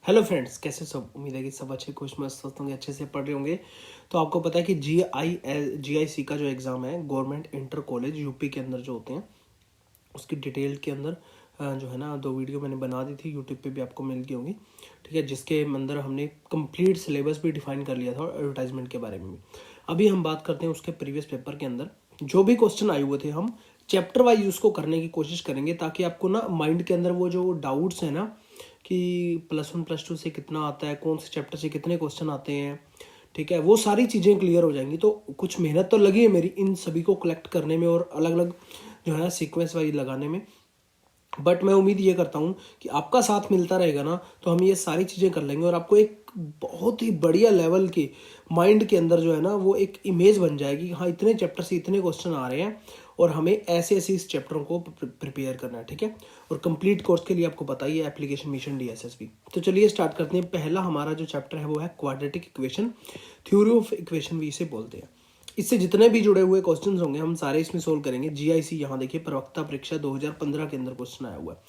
Hello friends, कैसे सब। उम्मीद है कि सब अच्छे खुश मस्त होंगे, अच्छे से पढ़ रहे होंगे। तो आपको पता है कि GIC का जो एग्ज़ाम है, गवर्नमेंट इंटर कॉलेज यूपी के अंदर जो होते हैं, उसकी डिटेल के अंदर जो है ना 2 वीडियो मैंने बना दी थी, यूट्यूब पे भी आपको मिल गई होंगी। ठीक है, जिसके अंदर हमने कंप्लीट सिलेबस भी डिफाइन कर लिया था और एडवर्टाइजमेंट के बारे में भी। अभी हम बात करते हैं उसके प्रीवियस पेपर के अंदर जो भी क्वेश्चन आए हुए थे, हम चैप्टर वाइज उसको करने की कोशिश करेंगे, ताकि आपको ना माइंड के अंदर वो जो डाउट्स हैं ना कि +1 +2 से कितना आता है, कौन से चैप्टर से कितने क्वेश्चन आते हैं, ठीक है, वो सारी चीज़ें क्लियर हो जाएंगी। तो कुछ मेहनत तो लगी है मेरी इन सभी को कलेक्ट करने में और अलग अलग जो है ना सीक्वेंस वाइज लगाने में। बट मैं उम्मीद ये करता हूँ कि आपका साथ मिलता रहेगा ना, तो हम ये सारी चीज़ें कर लेंगे और आपको एक बहुत ही बढ़िया लेवल की माइंड के अंदर जो है ना वो एक इमेज बन जाएगी कि हाँ, इतने चैप्टर से इतने क्वेश्चन आ रहे हैं और हमें ऐसे ऐसे इस चैप्टरों को प्रिपेयर करना है। ठीक है, और कंप्लीट कोर्स के लिए आपको पता ही है एप्लीकेशन मिशन DSSB। तो चलिए स्टार्ट करते हैं। पहला हमारा जो चैप्टर है वो है quadratic equation, theory of equation भी इसे बोलते हैं। इससे जितने भी जुड़े हुए क्वेश्चंस होंगे हम सारे इसमें सोल्व करेंगे। GIC यहाँ देखिए, प्रवक्ता परीक्षा 2015 के अंदर क्वेश्चन आया हुआ है।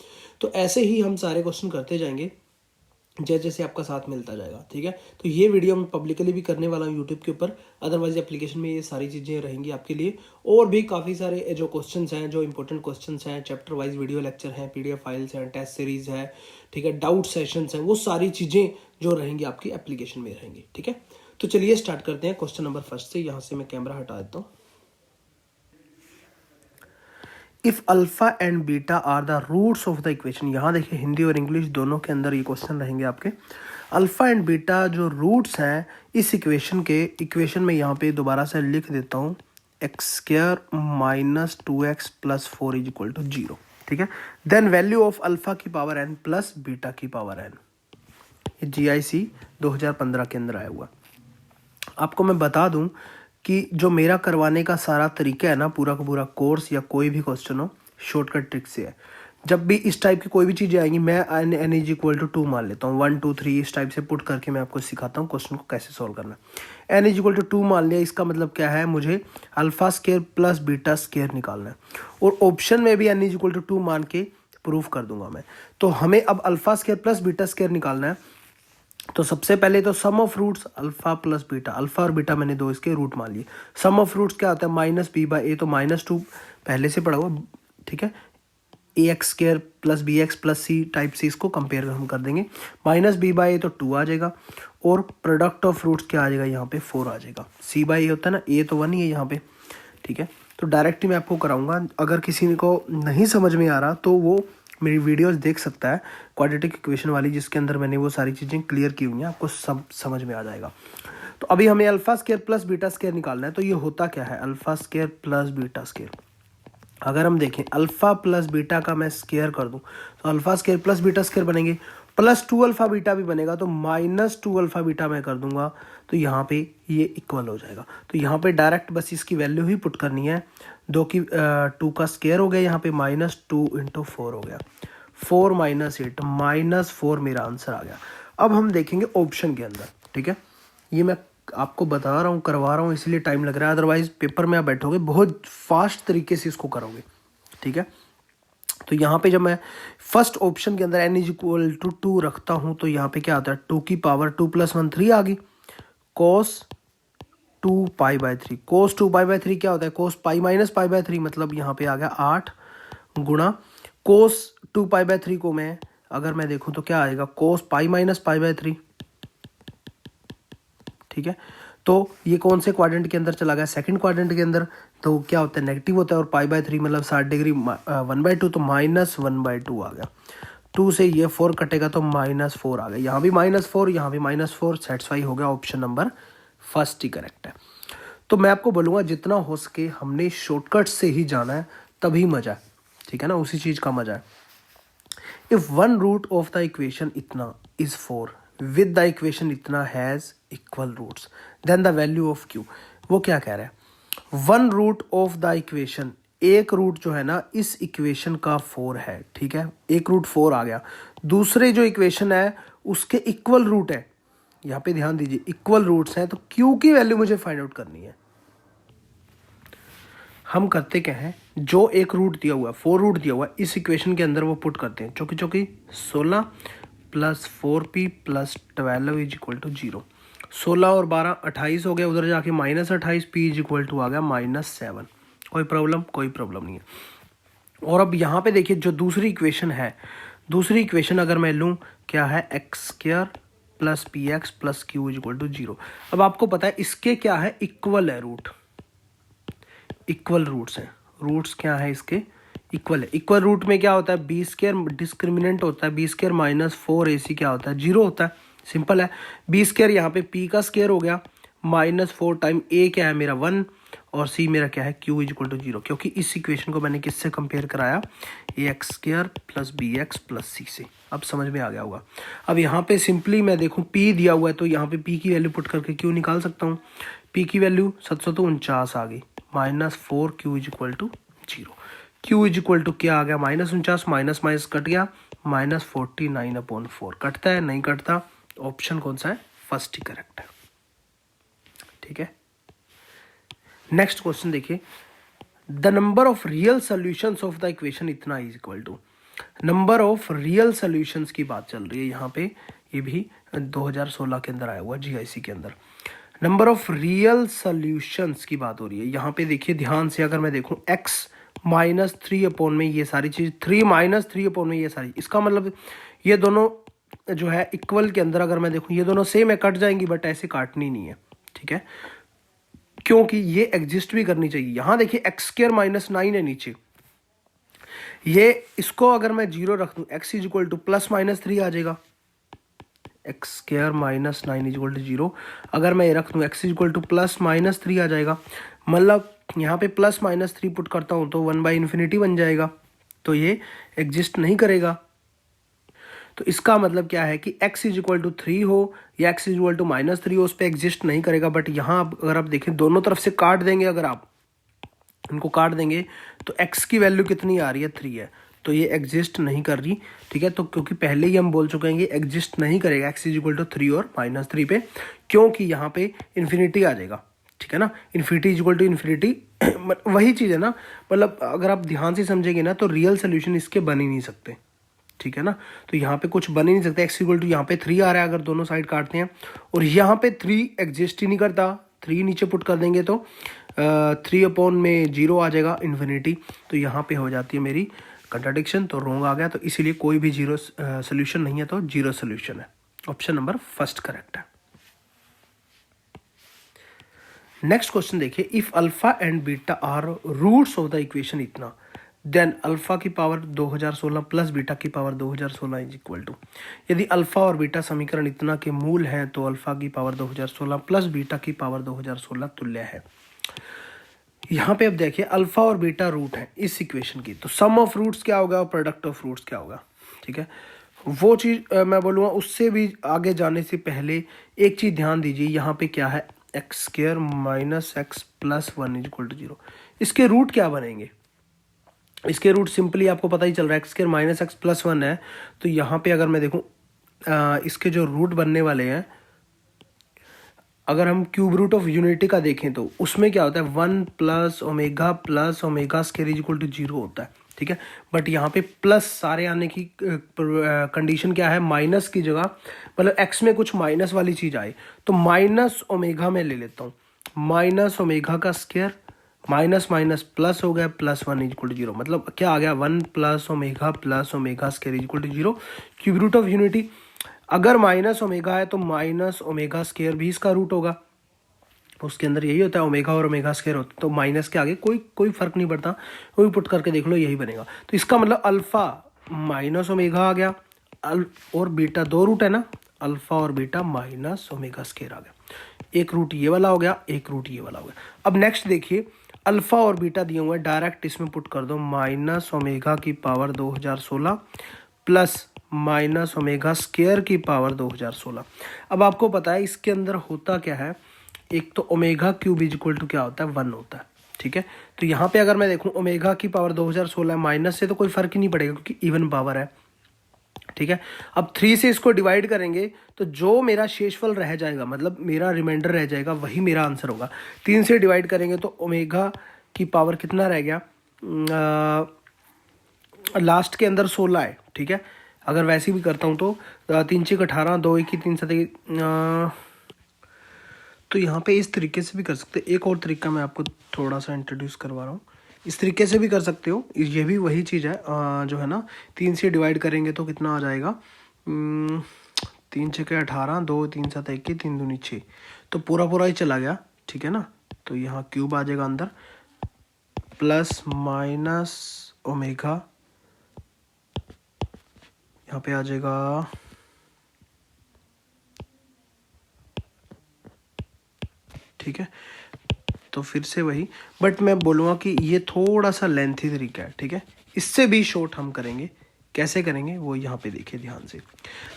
तो ऐसे ही हम सारे क्वेश्चन करते जाएंगे जैसे जैसे आपका साथ मिलता जाएगा। ठीक है, तो ये वीडियो मैं पब्लिकली भी करने वाला हूँ यूट्यूब के ऊपर, अदरवाइज एप्लीकेशन में ये सारी चीज़ें रहेंगी आपके लिए। और भी काफ़ी सारे जो क्वेश्चंस हैं, जो इंपॉर्टेंट क्वेश्चंस हैं, चैप्टर वाइज वीडियो लेक्चर हैं, PDF फाइल्स हैं, टेस्ट सीरीज है, ठीक है, डाउट सेशंस हैं, वो सारी चीज़ें जो रहेंगी आपकी एप्लीकेशन में रहेंगी। ठीक है, तो चलिए स्टार्ट करते हैं क्वेश्चन नंबर फर्स्ट से। यहाँ से मैं कैमरा हटा देता हूँ। If alpha and beta are the roots of the equation, यहाँ देखिए हिंदी और इंग्लिश दोनों के अंदर ये क्वेश्चन रहेंगे आपके। अल्फा एंड बीटा जो रूट्स हैं इस इक्वेशन में यहाँ पे दोबारा से लिख देता हूँ, x² - 2x + 4 = 0। ठीक है, देन वैल्यू ऑफ अल्फा की पावर n प्लस बीटा की पावर n। ये GIC 2015 के अंदर आया हुआ। आपको मैं बता दूं कि जो मेरा करवाने का सारा तरीका है ना, पूरा का पूरा कोर्स या कोई भी क्वेश्चन हो, शॉर्टकट ट्रिक से है। जब भी इस टाइप की कोई भी चीज़ें आएंगी, मैं n = 2 मान लेता हूँ, 1 2 3 इस टाइप से पुट करके मैं आपको सिखाता हूँ क्वेश्चन को कैसे सॉल्व करना है। n = 2 मान लिया, इसका मतलब क्या है, मुझे α² प्लस β² निकालना है और ऑप्शन में भी n = 2 मान के प्रूफ कर दूंगा मैं। तो हमें अब α² प्लस β² निकालना है। तो सबसे पहले तो sum of roots alpha plus beta, alpha और बीटा मैंने दो इसके रूट मान लिए। सम ऑफ रूट्स क्या होता है, -b/a, तो -2 पहले से पढ़ा हुआ। ठीक है, ax² plus bx plus c type से इसको कंपेयर हम कर देंगे। -b/a तो 2 आ जाएगा और प्रोडक्ट ऑफ रूट्स क्या आ जाएगा, यहाँ पे 4 आ जाएगा। c/a होता है ना, a तो 1 ही है यहाँ पे। ठीक है, तो डायरेक्ट ही मैं आपको कराऊंगा। अगर किसी को नहीं समझ में आ रहा तो वो मेरी वीडियोस देख सकता है क्वाड्रेटिक इक्वेशन वाली, जिसके अंदर मैंने वो सारी चीज़ें क्लियर की हुई हैं, आपको सब समझ में आ जाएगा। तो अभी हमें α² प्लस β² निकालना है। तो ये होता क्या है, α² प्लस β²। अगर हम देखें अल्फा प्लस बीटा का मैं स्क्वायर कर दूं तो α² प्लस β² बनेंगे, प्लस 2α बीटा भी बनेगा, तो -2α बीटा मैं कर दूंगा, तो यहाँ पे ये इक्वल हो जाएगा। तो यहाँ पे डायरेक्ट बस इसकी वैल्यू ही पुट करनी है। 2 का स्क्वायर हो गया, यहाँ पे -2 × 4 हो गया, 4 - 8 -4 मेरा आंसर आ गया। अब हम देखेंगे ऑप्शन के अंदर। ठीक है, ये मैं आपको बता रहा हूँ, करवा रहा हूँ, इसलिए टाइम लग रहा है, अदरवाइज पेपर में आप बैठोगे बहुत फास्ट तरीके से इसको करोगे। ठीक है, तो यहाँ पे जब मैं फर्स्ट ऑप्शन के अंदर n = 2 रखता हूँ, तो यहाँ पे क्या आता है, 2 की पावर 2 + 1 3 आ गई, cos 2π/3। cos 2π/3 क्या होता है, cos π - π/3, मतलब यहाँ पे आ गया 8 गुणा cos 2π/3 को मैं अगर मैं देखूँ तो क्या आएगा, cos π - π/3। ठीक है, तो ये कौन से क्वाड्रेंट के अंदर चला गया, सेकंड क्वाड्रेंट के अंदर। तो क्या होता है, नेगेटिव होता है, और π/3 मतलब 60 डिग्री 1/2, तो -1/2 आ गया। 2 से ये 4 कटेगा तो -4 आ गया, यहाँ भी -4, यहाँ भी -4, सेटिस्फाई हो गया। ऑप्शन नंबर फर्स्ट ही करेक्ट है। तो मैं आपको बोलूँगा जितना हो सके हमने शॉर्टकट से ही जाना है, तभी मजा है। ठीक है ना, उसी चीज़ का मजा है। If one root of the equation इतना इज 4 विद द इक्वेशन इतना has equal roots, then the value of q। वो क्या कह रहा है, one root of the equation, एक रूट जो है ना इस इक्वेशन का 4 है। ठीक है, एक रूट 4 आ गया, दूसरे जो इक्वेशन है उसके इक्वल रूट है। यहाँ पे ध्यान दीजिए, इक्वल रूट्स हैं, तो q की वैल्यू मुझे फाइंड आउट करनी है। हम करते क्या हैं, जो एक रूट दिया हुआ है, 4 रूट दिया हुआ है, इस इक्वेशन के अंदर वो पुट करते हैं। चौकी चौकी 16 plus 4p plus 12 is equal to 0। 16 और 12 28 हो गया, उधर जाके -28, p इज इक्वल टू आ गया -7। कोई प्रॉब्लम नहीं है। और अब यहाँ पे देखिए जो दूसरी इक्वेशन है, दूसरी इक्वेशन अगर मैं लूँ क्या है, x² plus px plus q is equal to 0। अब आपको पता है इसके क्या है, इक्वल है रूट, इक्वल रूट्स हैं। रूट्स क्या है इसके, इक्वल है। इक्वल रूट में क्या होता है, b² डिस्क्रिमिनेंट होता है, b² माइनस 4ac क्या होता है, 0 होता है। सिंपल है। b² यहाँ पे p का स्क्वायर हो गया, -4 टाइम a क्या है मेरा 1 और c मेरा क्या है q इज इक्वल टू 0, क्योंकि इस इक्वेशन को मैंने किससे कंपेयर कराया, ax² plus bx plus c से। अब समझ में आ गया होगा। अब यहाँ पे सिंपली मैं देखूँ p दिया हुआ है तो यहाँ पे p की वैल्यू पुट करके q निकाल सकता हूँ। p की वैल्यू 749 आ गई, -4q is equal to 0। q is equal to क्या आ गया, -49, माइनस माइनस कट गया, -49/4। कटता है, नहीं कटता। ऑप्शन कौन सा है, फर्स्ट ही करेक्ट है। ठीक है। नेक्स्ट क्वेश्चन देखिए, the number of real solutions of the equation इतना is equal to. Number of real solutions की बात चल रही है यहाँ पे, ये भी 2016 के अंदर आया हुआ GIC के अंदर। नंबर ऑफ रियल सॉल्यूशंस की बात हो रही है यहाँ पे। देखिए ध्यान से, अगर मैं देखूँ x -3 में ये सारी चीज, 3 -3 में ये सारी, इसका मतलब ये दोनों जो है इक्वल के अंदर अगर मैं देखूँ ये दोनों सेम है, कट जाएंगी, बट ऐसे काटनी नहीं है। ठीक है, क्योंकि ये एग्जिस्ट भी करनी चाहिए। यहां देखिए x² -9 है नीचे, ये इसको अगर मैं 0 रख दूं, x इज इक्वल टू +-3 आ जाएगा। x² -9 इज इक्वल टू 0 अगर मैं ये रख दूं, x इज इक्वल टू +-3 आ जाएगा। मतलब यहाँ पे +-3 पुट करता हूँ तो 1/∞ बन जाएगा, तो ये एग्जिस्ट नहीं करेगा। तो इसका मतलब क्या है कि x इज इक्वल टू 3 हो या x इज इक्वल टू -3 हो, उस पर एग्जिस्ट नहीं करेगा। बट यहाँ अगर आप देखें दोनों तरफ से काट देंगे, अगर आप इनको काट देंगे तो x की वैल्यू कितनी आ रही है, 3 है, तो ये एग्जिस्ट नहीं कर रही। ठीक है, तो क्योंकि पहले ही हम बोल चुके हैं कि एग्जिस्ट नहीं करेगा x इज इक्वल टू 3 और -3 पे, क्योंकि यहाँ पे इन्फिनिटी आ जाएगा। ठीक है ना, infinity is equal to infinity, वही चीज़ है ना। मतलब अगर आप ध्यान से समझेंगे ना तो रियल सोल्यूशन इसके बन ही नहीं सकते। ठीक है ना, तो यहाँ पे कुछ बन ही नहीं सकता। x इक्वल टू यहाँ पे 3 आ रहा है अगर दोनों साइड काटते हैं, और यहाँ पे 3 एग्जिस्ट ही नहीं करता। 3 नीचे पुट कर देंगे तो 3/0 आ जाएगा, इन्फिनिटी। तो यहाँ पे हो जाती है मेरी कंट्राडिक्शन, तो रॉन्ग आ गया। तो इसीलिए कोई भी 0 सोल्यूशन नहीं है, तो 0 सोल्यूशन है। ऑप्शन नंबर फर्स्ट करेक्ट है। नेक्स्ट क्वेश्चन देखिए, if alpha and beta are roots of the equation इतना, देन अल्फा की पावर 2016 प्लस बीटा की पावर 2016 इज इक्वल टू। यदि अल्फा और बीटा समीकरण इतना के मूल हैं तो अल्फा की पावर 2016 प्लस बीटा की पावर 2016 तुल्य है। यहाँ पे अब देखिए अल्फा और बीटा रूट है इस इक्वेशन की, तो सम ऑफ रूट्स क्या होगा और प्रोडक्ट ऑफ रूट्स क्या होगा। ठीक है, वो चीज़ मैं बोलूँगा। उससे भी आगे जाने से पहले एक चीज़ ध्यान दीजिए, यहाँ पे क्या है, x² -x + 1 is equal to 0। इसके रूट क्या बनेंगे, इसके रूट सिंपली आपको पता ही चल रहा है, x² -x + 1 है। तो यहाँ पे अगर मैं देखूँ इसके जो रूट बनने वाले हैं, अगर हम क्यूब रूट ऑफ यूनिटी का देखें तो उसमें क्या होता है, 1 + ω² इज इक्वल टू 0 होता है। ठीक है, बट यहाँ पे प्लस सारे आने की कंडीशन क्या है, माइनस की जगह, मतलब x में कुछ माइनस वाली चीज़ आए तो -ω में ले लेता हूँ, -ω², माइनस माइनस प्लस हो गया, +1 इज इक्वल टू 0। मतलब क्या आ गया, 1 + ω +ω² is equal to 0। Cube root of unity, अगर -ω है तो -ω² भी इसका रूट होगा। उसके अंदर यही होता है, ओमेगा और ω² होता है, तो माइनस के आगे कोई फर्क नहीं पड़ता, वो भी पुट करके देख लो, यही बनेगा। तो इसका मतलब अल्फा -ω आ गया, और बीटा 2 रूट है ना, अल्फा और बीटा -ω² आ गया। एक रूट ये वाला हो गया, एक रूट ये वाला हो गया। अब नेक्स्ट देखिए, अल्फा और बीटा दिए हुए हैं, डायरेक्ट इसमें पुट कर दो, -ω की पावर 2016 प्लस -ω² की पावर 2016। अब आपको पता है इसके अंदर होता क्या है, एक तो ω³ इज इक्वल टू क्या होता है, 1 होता है। ठीक है, तो यहाँ पे अगर मैं देखूँ ω की पावर 2016 माइनस से तो कोई फर्क ही नहीं पड़ेगा क्योंकि इवन पावर है। ठीक है, अब 3 से इसको डिवाइड करेंगे तो जो मेरा शेषफल रह जाएगा, मतलब मेरा रिमाइंडर रह जाएगा, वही मेरा आंसर होगा। 3 से डिवाइड करेंगे तो ω की पावर कितना रह गया, लास्ट के अंदर 16 है। ठीक है, अगर वैसे भी करता हूँ तो 3 6 18, 2 1 3 7 तो यहाँ पे इस तरीके से भी कर सकते हैं। एक और तरीका मैं आपको थोड़ा सा इंट्रोड्यूस करवा रहा हूँ, इस तरीके से भी कर सकते हो। ये भी वही चीज़ है, जो है ना 3 से डिवाइड करेंगे तो कितना आ जाएगा, 3 6 18, 2 3 7 21, 3 दूनी 6, तो पूरा पूरा ही चला गया, ठीक है ना। तो यहाँ क्यूब आ जाएगा अंदर, प्लस माइनस ओमेगा, यहाँ पे आ जाएगा ठीक है। तो फिर से वही, बट मैं बोलूँगा कि ये थोड़ा सा लेंथी तरीका है, ठीक है। इससे भी शॉर्ट हम करेंगे, कैसे करेंगे वो यहाँ पे देखिए ध्यान से।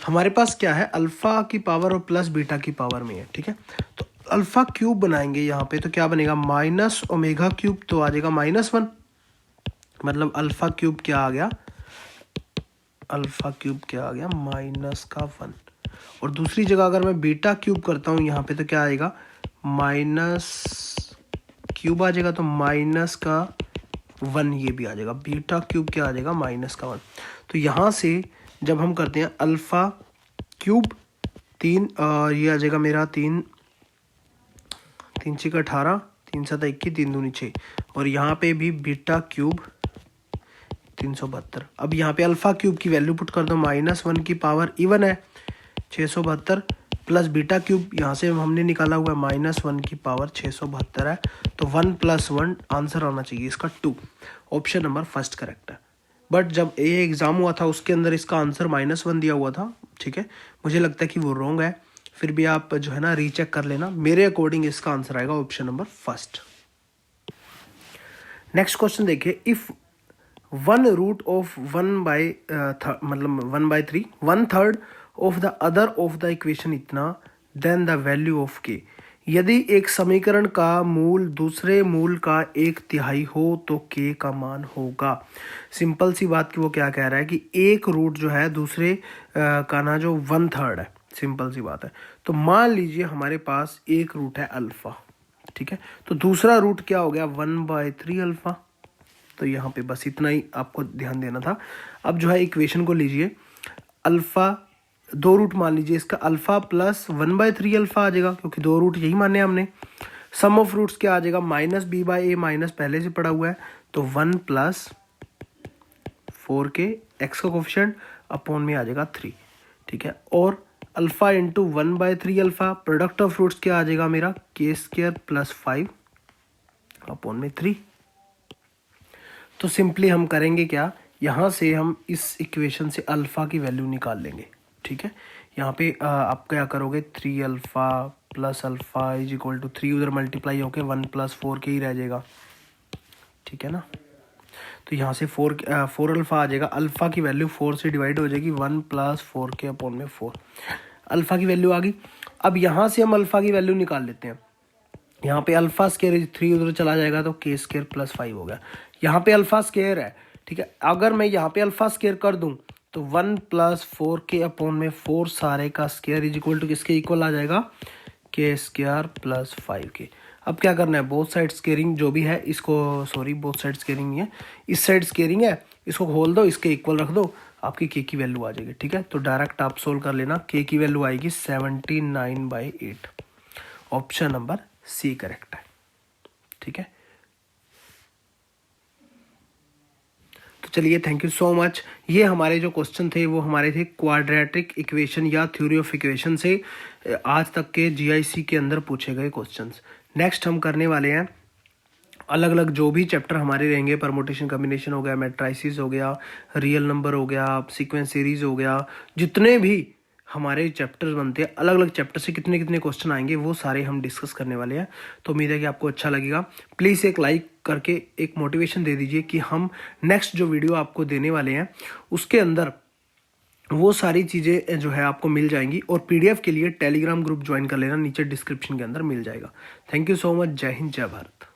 हमारे पास क्या है, अल्फ़ा की पावर और प्लस बीटा की पावर में है, ठीक है। तो अल्फ़ा क्यूब बनाएंगे यहाँ पे, तो क्या बनेगा, माइनस ओमेगा क्यूब, तो आ जाएगा -1, मतलब अल्फ़ा क्यूब क्या आ गया, अल्फ़ा क्यूब क्या आ गया, -1। और दूसरी जगह अगर मैं बीटा क्यूब करता हूँ यहाँ पे, तो क्या आएगा, माइनस क्यूब आ जाएगा, तो -1 ये भी आ जाएगा। बीटा क्यूब क्या आ जाएगा, -1। तो यहाँ से जब हम करते हैं अल्फ़ा क्यूब 3, ये आ जाएगा मेरा 3 6 18, 3 7 21, 3 दूनी 6, और यहाँ पे भी बीटा क्यूब 372। अब यहाँ पे अल्फ़ा क्यूब की वैल्यू पुट कर दो, -1 की पावर इवन है 672, प्लस बीटा क्यूब यहाँ से हमने निकाला हुआ है -1 की पावर 672 है, तो 1 + 1 आंसर आना चाहिए इसका 2। ऑप्शन नंबर फर्स्ट करेक्ट है। बट जब ये एग्ज़ाम हुआ था उसके अंदर इसका आंसर -1 दिया हुआ था, ठीक है। मुझे लगता है कि वो रॉन्ग है, फिर भी आप जो है ना रीचेक कर लेना। मेरे अकॉर्डिंग इसका आंसर आएगा option number first. Next question देखिए, इफ़ 1 रूट ऑफ 1/3 मतलब 1/3 1/3 of the other of the equation इतना, देन द वैल्यू ऑफ के। यदि एक समीकरण का मूल दूसरे मूल का 1/3 हो तो के का मान होगा। सिंपल सी बात की वो क्या कह रहा है कि एक रूट जो है दूसरे का ना जो 1/3 है, सिंपल सी बात है। तो मान लीजिए हमारे पास एक रूट है अल्फ़ा, ठीक है, तो दूसरा रूट क्या हो गया, 1/3 अल्फ़ा। तो यहाँ पे बस इतना ही आपको ध्यान देना था। अब जो है इक्वेशन को लीजिए, अल्फ़ा 2 रूट मान लीजिए इसका, अल्फ़ा प्लस 1/3 अल्फ़ा आ जाएगा, क्योंकि 2 रूट यही माने हमने। सम ऑफ रूट्स क्या आ जाएगा, -b/a माइनस पहले से पड़ा हुआ है, तो 1 + 4k, एक्स का कोफिशिएंट अपॉन में आ जाएगा 3, ठीक है। और alpha into 1/3 alpha, product of roots क्या आ जाएगा मेरा, k² + 5 अपॉन में 3। तो सिंपली हम करेंगे क्या, यहाँ से हम इस इक्वेशन से अल्फ़ा की वैल्यू निकाल लेंगे, ठीक है। यहाँ पे आप क्या करोगे, 3 alpha plus alpha is equal to 3, उधर मल्टीप्लाई होके 1 + 4k ही रह जाएगा, ठीक है ना। तो यहाँ से 4 अल्फ़ा आ जाएगा, अल्फ़ा की वैल्यू 4 से डिवाइड हो जाएगी, 1 + 4k अपॉन में 4, अल्फ़ा की वैल्यू आ गई। अब यहाँ से हम अल्फ़ा की वैल्यू निकाल लेते हैं। यहाँ पे अल्फ़ा स्क्वायर 3 उधर चला जाएगा, तो k² + 5 हो गया। यहाँ पे अल्फ़ा स्क्वायर है, ठीक है। अगर मैं यहाँ पे अल्फ़ा स्क्वायर कर दूँ तो 1 + 4k अपॉन में 4 सारे का स्क्वायर इज इक्वल टू किसके इक्वल आ जाएगा, k² + 5k। अब क्या करना है, बोथ साइड स्क्वायरिंग जो भी है इसको, सॉरी बोथ साइड स्क्वायरिंग नहीं है, इस साइड स्क्वायरिंग है, इसको खोल दो, इसके इक्वल रख दो, आपकी k की वैल्यू आ जाएगी, ठीक है। तो डायरेक्ट आप सोल्व कर लेना, k की वैल्यू आएगी 79/8। ऑप्शन नंबर सी करेक्ट है, ठीक है। तो चलिए, थैंक यू सो मच। ये हमारे जो क्वेश्चन थे वो हमारे थे क्वाड्रेटिक इक्वेशन या थ्योरी ऑफ इक्वेशन से आज तक के जीआईसी के अंदर पूछे गए क्वेश्चंस। नेक्स्ट हम करने वाले हैं अलग अलग जो भी चैप्टर हमारे रहेंगे, परमुटेशन कॉम्बिनेशन हो गया, मैट्राइसिस हो गया, रियल नंबर हो गया, सीक्वेंस सीरीज हो गया, जितने भी हमारे चैप्टर्स बनते हैं, अलग अलग चैप्टर से कितने कितने क्वेश्चन आएंगे वो सारे हम डिस्कस करने वाले हैं। तो उम्मीद है कि आपको अच्छा लगेगा। प्लीज़ एक लाइक करके एक मोटिवेशन दे दीजिए कि हम नेक्स्ट जो वीडियो आपको देने वाले हैं उसके अंदर वो सारी चीज़ें जो है आपको मिल जाएंगी। और पीडीएफ के लिए टेलीग्राम ग्रुप ज्वाइन कर लेना, नीचे डिस्क्रिप्शन के अंदर मिल जाएगा। Thank you so much. जय हिंद, जय भारत।